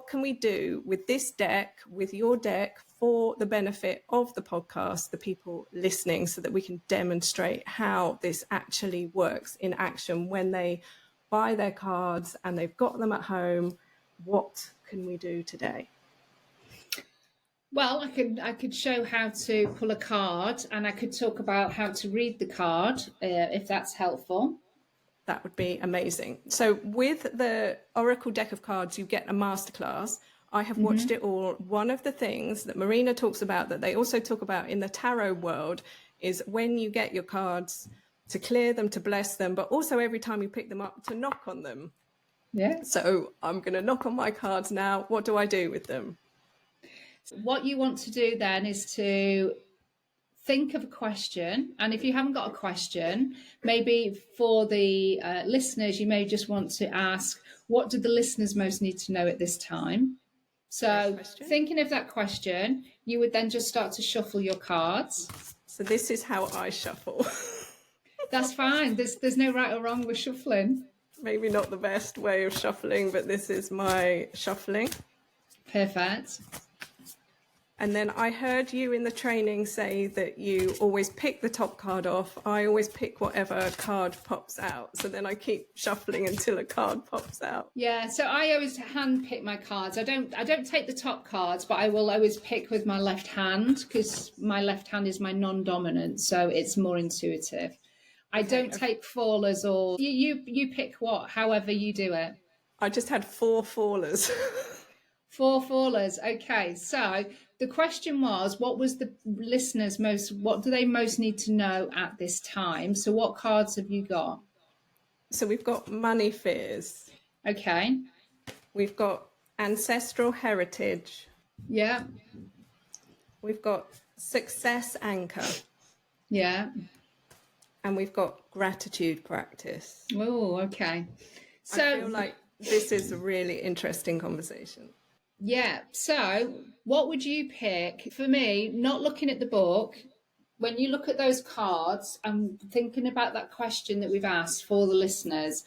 what can we do with this deck, with your deck, for the benefit of the podcast, the people listening, so that we can demonstrate how this actually works in action when they buy their cards and they've got them at home. What can we do today? Well, I could show how to pull a card, and I could talk about how to read the card, if that's helpful. That would be amazing. So with the Oracle deck of cards, you get a masterclass. I have watched it all. One of the things that Marina talks about, that they also talk about in the tarot world, is when you get your cards, to clear them, to bless them, but also every time you pick them up, to knock on them. Yeah. So I'm going to knock on my cards now. What do I do with them? What you want to do then is to think of a question. And if you haven't got a question, maybe for the listeners, you may just want to ask, what do the listeners most need to know at this time? So thinking of that question, you would then just start to shuffle your cards. So this is how I shuffle. That's fine. There's no right or wrong with shuffling. Maybe not the best way of shuffling, but this is my shuffling. Perfect. And then I heard you in the training say that you always pick the top card off. I always pick whatever card pops out. So then I keep shuffling until a card pops out. Yeah, so I always hand pick my cards. I don't take the top cards, but I will always pick with my left hand, because my left hand is my non-dominant, so it's more intuitive. I don't take fallers, or you pick what, however you do it. I just had 4 fallers. 4 fallers. Okay, so the question was, what do they most need to know at this time? So what cards have you got? So we've got money fears. Okay. We've got ancestral heritage. Yeah. We've got success anchor. Yeah. And we've got gratitude practice. Oh, okay. So I feel like this is a really interesting conversation. Yeah. So what would you pick? For me, not looking at the book, when you look at those cards and thinking about that question that we've asked for the listeners,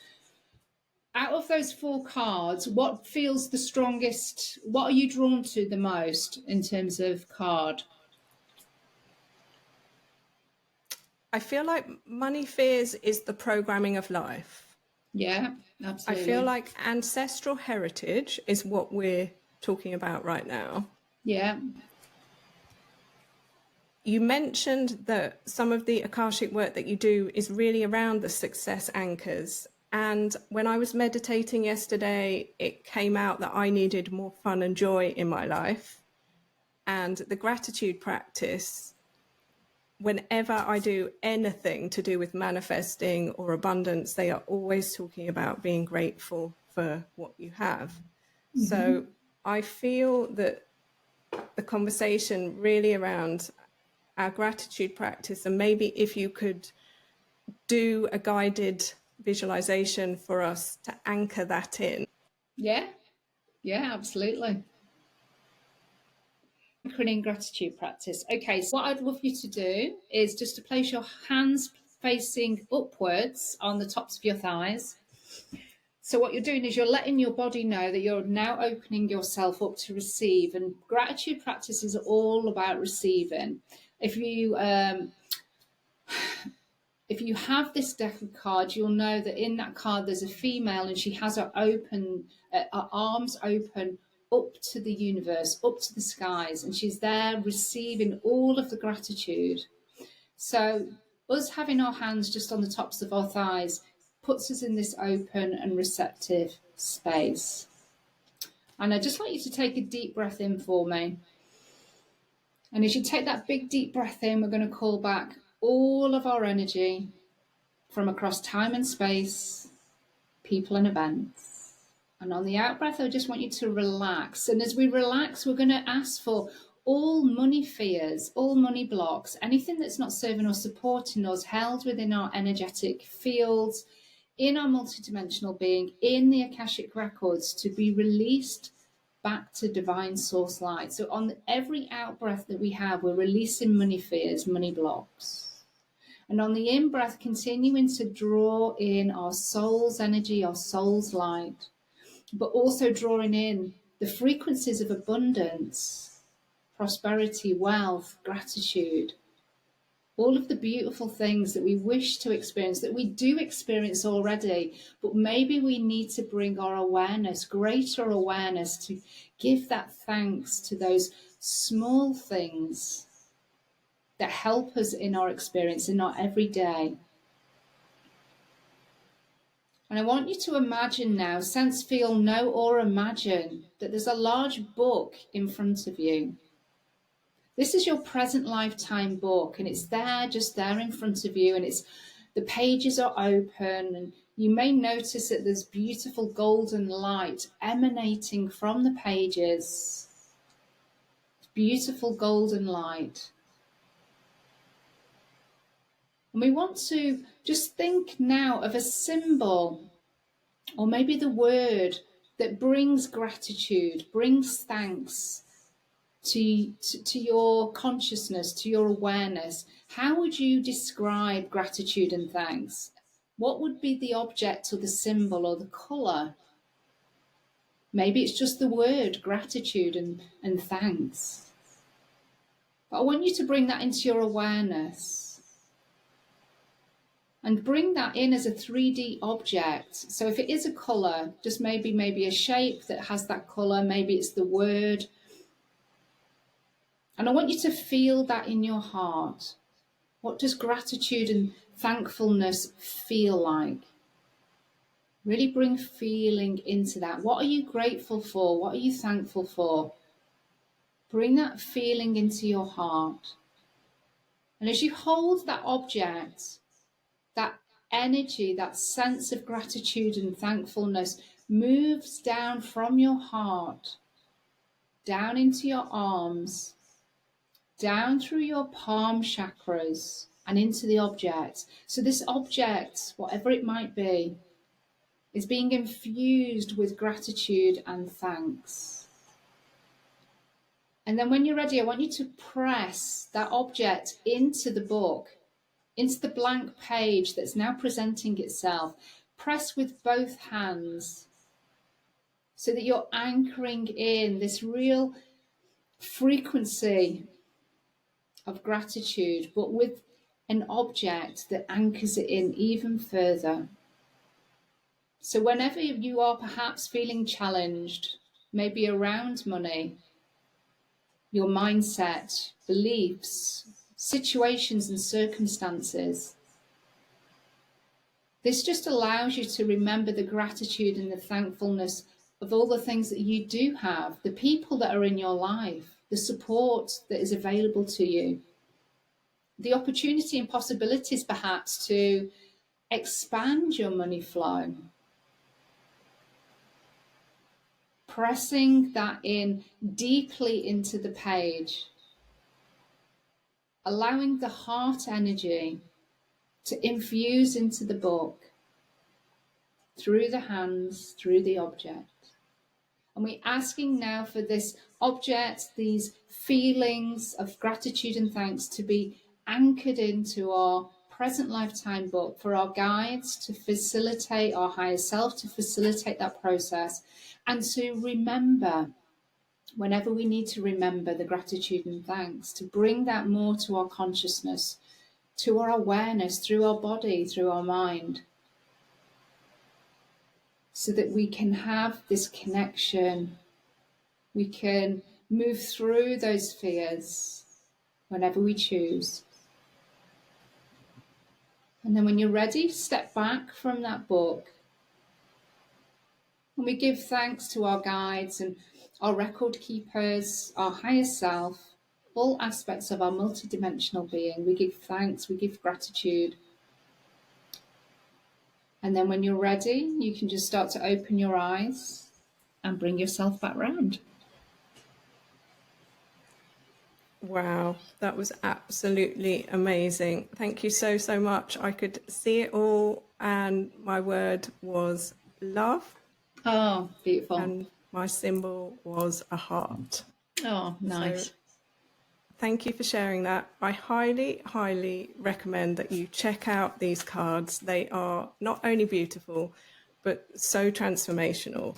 out of those 4 cards, what feels the strongest? What are you drawn to the most in terms of card? I feel like money fears is the programming of life. Yeah, absolutely. I feel like ancestral heritage is what we're talking about right now. Yeah. You mentioned that some of the Akashic work that you do is really around the success anchors. And when I was meditating yesterday, it came out that I needed more fun and joy in my life. And the gratitude practice, whenever I do anything to do with manifesting or abundance, they are always talking about being grateful for what you have. Mm-hmm. So I feel that the conversation really around our gratitude practice, and maybe if you could do a guided visualization for us to anchor that in. Yeah, absolutely. Anchoring gratitude practice. Okay, so what I'd love you to do is just to place your hands facing upwards on the tops of your thighs. So what you're doing is you're letting your body know that you're now opening yourself up to receive. And gratitude practice is all about receiving. If you have this deck of cards, you'll know that in that card there's a female, and she has her arms open up to the universe, up to the skies, and she's there receiving all of the gratitude. So us having our hands just on the tops of our thighs puts us in this open and receptive space. And I'd just like you to take a deep breath in for me. And as you take that big deep breath in, we're going to call back all of our energy from across time and space, people and events. And on the out breath, I just want you to relax. And as we relax, we're going to ask for all money fears, all money blocks, anything that's not serving or supporting us, held within our energetic fields, in our multidimensional being, in the Akashic records, to be released back to divine source light. So on every out breath that we have, we're releasing money fears, money blocks. And on the in breath, continuing to draw in our soul's energy, our soul's light, but also drawing in the frequencies of abundance, prosperity, wealth, gratitude, all of the beautiful things that we wish to experience, that we do experience already, but maybe we need to bring our awareness, greater awareness, to give that thanks to those small things that help us in our experience, in our everyday. And I want you to imagine now, sense, feel, know, or imagine that there's a large book in front of you. This is your present lifetime book, and it's there, just there in front of you, and the pages are open, and you may notice that there's beautiful golden light emanating from the pages. Beautiful golden light. And we want to just think now of a symbol, or maybe the word that brings gratitude, brings thanks to your consciousness, to your awareness. How would you describe gratitude and thanks? What would be the object or the symbol or the colour? Maybe it's just the word gratitude and thanks. But I want you to bring that into your awareness and bring that in as a 3D object. So if it is a colour, just maybe a shape that has that colour, maybe it's the word. And I want you to feel that in your heart. What does gratitude and thankfulness feel like? Really bring feeling into that. What are you grateful for? What are you thankful for? Bring that feeling into your heart. And as you hold that object, that energy, that sense of gratitude and thankfulness moves down from your heart, down into your arms, down through your palm chakras and into the object. So this object, whatever it might be, is being infused with gratitude and thanks. And then when you're ready, I want you to press that object into the book, into the blank page that's now presenting itself. Press with both hands so that you're anchoring in this real frequency of gratitude, but with an object that anchors it in even further. So whenever you are perhaps feeling challenged, maybe around money, your mindset, beliefs, situations and circumstances, this just allows you to remember the gratitude and the thankfulness of all the things that you do have, the people that are in your life, the support that is available to you, the opportunity and possibilities perhaps to expand your money flow. Pressing that in deeply into the page, allowing the heart energy to infuse into the book through the hands, through the object. And we're asking now for this object, these feelings of gratitude and thanks to be anchored into our present lifetime book, for our guides to facilitate, our higher self to facilitate that process, and to remember whenever we need to remember the gratitude and thanks, to bring that more to our consciousness, to our awareness, through our body, through our mind, so that we can have this connection. We can move through those fears whenever we choose. And then when you're ready, step back from that book. And we give thanks to our guides and our record keepers, our higher self, all aspects of our multidimensional being. We give thanks, we give gratitude. And then when you're ready, you can just start to open your eyes and bring yourself back round. Wow, that was absolutely amazing. Thank you so, so much. I could see it all, and my word was love. Oh, beautiful. And my symbol was a heart. Oh, nice. So, thank you for sharing that. I highly, highly recommend that you check out these cards. They are not only beautiful, but so transformational.